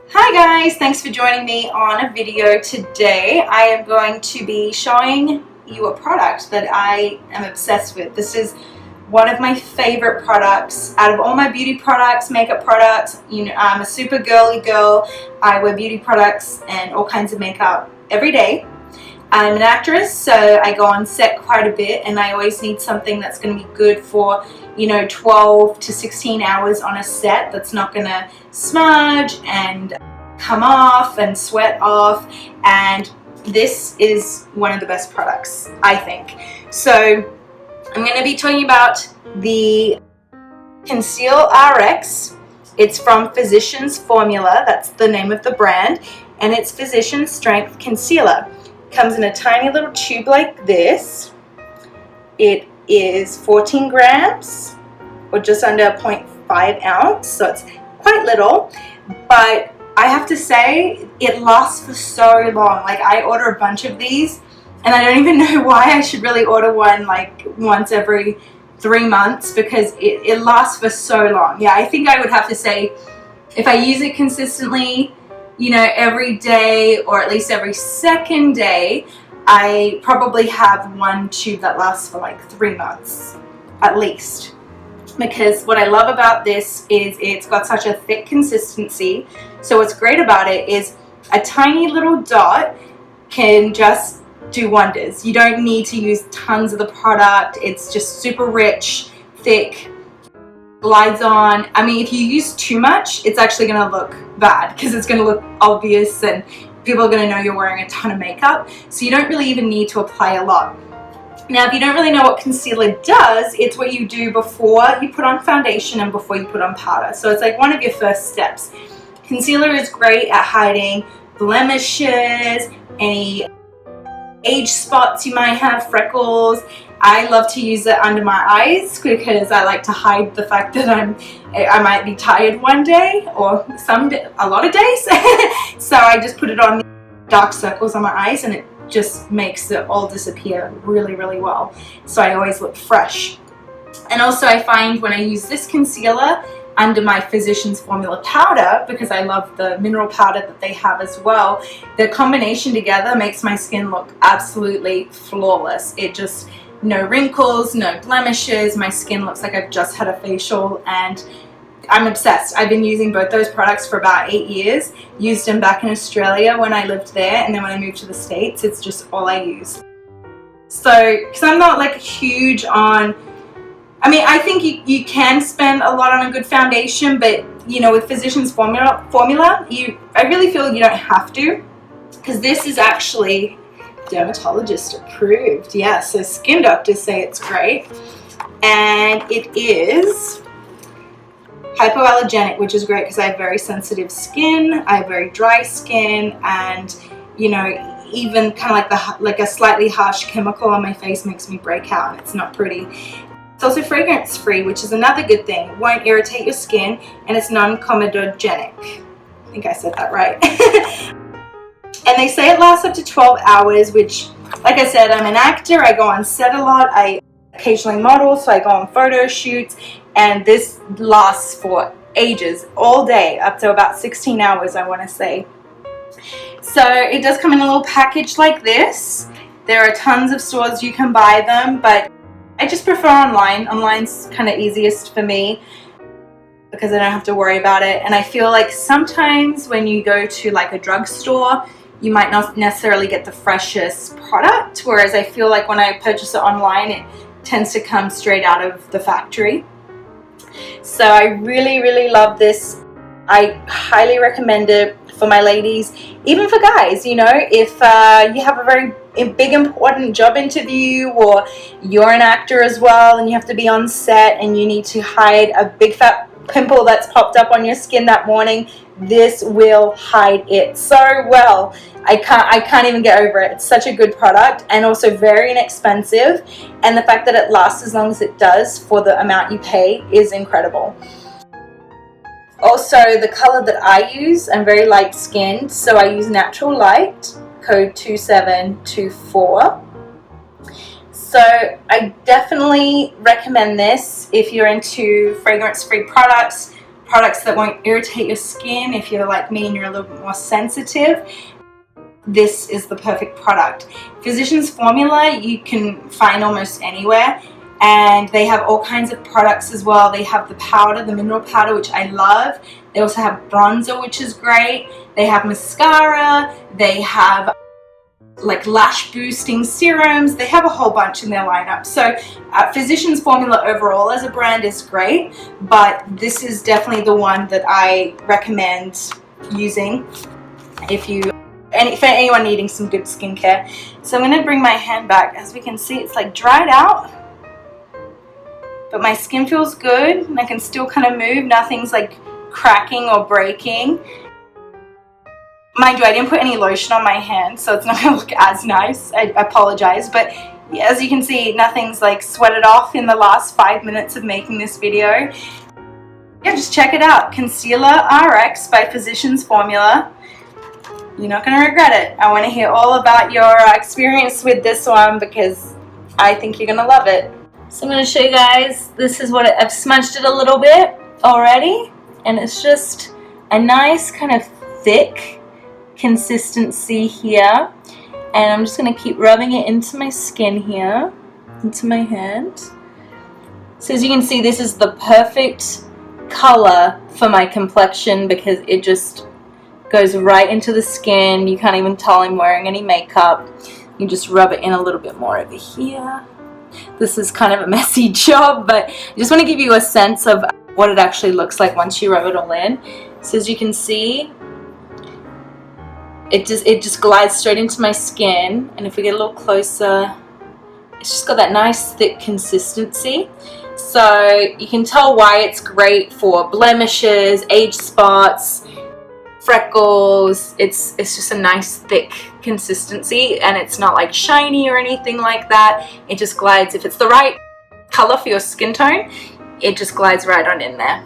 Hi guys, thanks for joining me on a video today. I am going to be showing you a product that I am obsessed with. This is one of my favorite products out of all my beauty products, makeup products. You know, I'm a super girly girl. I wear beauty products and all kinds of makeup every day. I'm an actress, so I go on set quite a bit, and I always need something that's going to be good for, 12 to 16 hours on a set that's not going to smudge and come off and sweat off. And this is one of the best products, I think. So I'm going to be talking about the Conceal RX. It's from Physicians Formula, that's the name of the brand, and it's Physician Strength Concealer. Comes in a tiny little tube like this. It is 14 grams or just under 0.5 ounce, so it's quite little, but I have to say it lasts for so long. Like, I order a bunch of these and I don't even know why I should really order one like once every 3 months, because it lasts for so long. Yeah, I think I would have to say if I use it consistently, every day or at least every second day, I probably have one tube that lasts for like 3 months at least. Because what I love about this is it's got such a thick consistency. So what's great about it is a tiny little dot can just do wonders. You don't need to use tons of the product. It's just super rich, thick, glides on. I mean, if you use too much, it's actually going to look bad because it's going to look obvious and people are going to know you're wearing a ton of makeup. So you don't really even need to apply a lot. Now, if you don't really know what concealer does, it's what you do before you put on foundation and before you put on powder. So it's like one of your first steps. Concealer is great at hiding blemishes, any age spots you might have, freckles. I love to use it under my eyes because I like to hide the fact that I might be tired one day or a lot of days. So I just put it on the dark circles on my eyes and it just makes it all disappear really, really well. So I always look fresh. And also I find when I use this concealer under my Physicians Formula powder, because I love the mineral powder that they have as well, the combination together makes my skin look absolutely flawless. It just, no wrinkles, no blemishes. My skin looks like I've just had a facial, and I'm obsessed. I've been using both those products for about 8 years. Used them back in Australia when I lived there, and then when I moved to the States, it's just all I use. So, because I'm not like huge on, I think you can spend a lot on a good foundation, but with Physicians Formula, I really feel you don't have to, because this is actually dermatologist approved. Yeah, so skin doctors say it's great, and it is hypoallergenic, which is great because I have very sensitive skin. I have very dry skin, and even kind of like a slightly harsh chemical on my face makes me break out, and it's not pretty. It's also fragrance free, which is another good thing. It won't irritate your skin, and it's non-comedogenic. I think I said that right. And they say it lasts up to 12 hours, which, like I said, I'm an actor. I go on set a lot. I occasionally model, so I go on photo shoots, and this lasts for ages, all day, up to about 16 hours, I want to say. So it does come in a little package like this. There are tons of stores you can buy them, but I just prefer online. Online's kind of easiest for me because I don't have to worry about it. And I feel like sometimes when you go to like a drugstore, you might not necessarily get the freshest product, whereas I feel like when I purchase it online, it tends to come straight out of the factory. So I really, really love this. I highly recommend it for my ladies, even for guys. If you have a very big important job interview, or you're an actor as well and you have to be on set and you need to hide a big fat pimple that's popped up on your skin that morning, this will hide it so well. I can't even get over it. It's such a good product, and also very inexpensive, and the fact that it lasts as long as it does for the amount you pay is incredible. Also, the color that I use, I'm very light skinned, so I use Natural Light, code 2724. So I definitely recommend this if you're into fragrance-free products, products that won't irritate your skin if you're like me and you're a little bit more sensitive. This is the perfect product. Physicians Formula you can find almost anywhere, and they have all kinds of products as well. They have the powder, the mineral powder, which I love. They also have bronzer, which is great. They have mascara. They have like lash boosting serums. They have a whole bunch in their lineup. So Physicians Formula overall as a brand is great, but this is definitely the one that I recommend using for anyone needing some good skincare. So I'm going to bring my hand back. As we can see, it's like dried out, but my skin feels good and I can still kind of move. Nothing's like cracking or breaking. Mind you, I didn't put any lotion on my hand, so it's not going to look as nice. I apologize, but yeah, as you can see, nothing's like sweated off in the last 5 minutes of making this video. Yeah, just check it out. Concealer RX by Physicians Formula. You're not going to regret it. I want to hear all about your experience with this one because I think you're going to love it. So I'm going to show you guys, this is what I've smudged it a little bit already, and it's just a nice kind of thick consistency here, and I'm just going to keep rubbing it into my skin here, into my hand. So as you can see, this is the perfect color for my complexion because it just goes right into the skin. You can't even tell I'm wearing any makeup. You just rub it in a little bit more over here. This is kind of a messy job, but I just want to give you a sense of what it actually looks like once you rub it all in. So as you can see, it just glides straight into my skin, and if we get a little closer, it's just got that nice thick consistency. So you can tell why it's great for blemishes, age spots, freckles. It's just a nice thick consistency, and it's not like shiny or anything like that. It just glides. If it's the right color for your skin tone, it just glides right on in there.